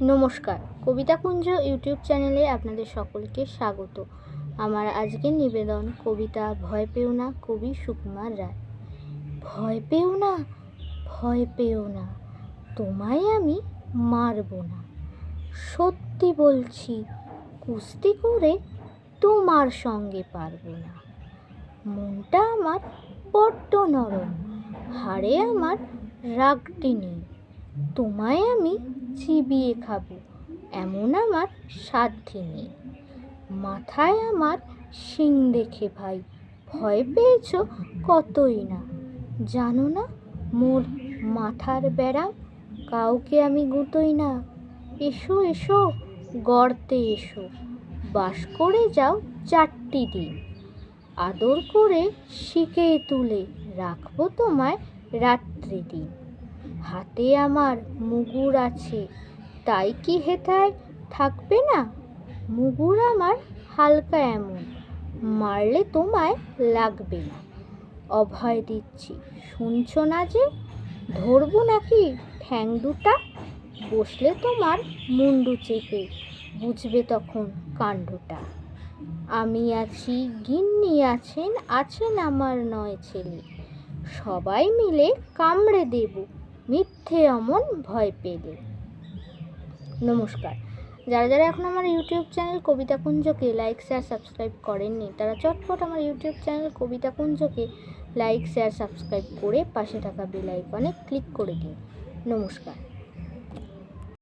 নমস্কার, কবিতাকুঞ্জ ইউটিউব চ্যানেলে আপনাদের সকলকে স্বাগত। আমার আজকের নিবেদন কবিতা ভয় পেও না, কবি সুকুমার রায়। ভয় পেও না, ভয় পেও না, তোমায় আমি মারব না। সত্যি বলছি, কুস্তি করে তোমার সঙ্গে পারব না। মনটা আমার বড্ড নরম, হাড়ে আমার রাগটি নেই। তোমায় আমি চিবিয়ে খাবো, এমন আমার সাধ্যি নেই। মাথায় আমার শিং দেখে ভাই ভয় পেয়েছ কতই না। জানো না মোর মাথার ব্যারাম, কাউকে আমি গুঁতোই না। এসো এসো গর্তে এসো, বাস করে যাও 4টি দিন। আদর করে শিকে তুলে রাখবো তোমায় রাত্রি দিন। হাতে আমার মুগুর আছে, তাই কি হেথায় থাকবে না? মুগুর আমার হালকা এমন, মারলে তোমায় লাগবে না। অভয় দিচ্ছি, শুনছো না যে? ধরবো নাকি ঠ্যাং দুটা? বসলে তোমার মুন্ডু চেপে, বুঝবে তখন কাণ্ডটা। আমি আছি, গিন্নি আছেন, আছেন আমার 9 ছেলে। সবাই মিলে কামড়ে দেব, মিথ্যে অমন ভয় পেলে। নমস্কার। যারা যারা এখন আমার ইউটিউব চ্যানেল কবিতাকুঞ্জকে লাইক শেয়ার সাবস্ক্রাইব করেননি, তারা চটপট আমার ইউটিউব চ্যানেল কবিতাকুঞ্জকে লাইক শেয়ার সাবস্ক্রাইব করে পাশে থাকা বেল আইকনে ক্লিক করে দিন। নমস্কার।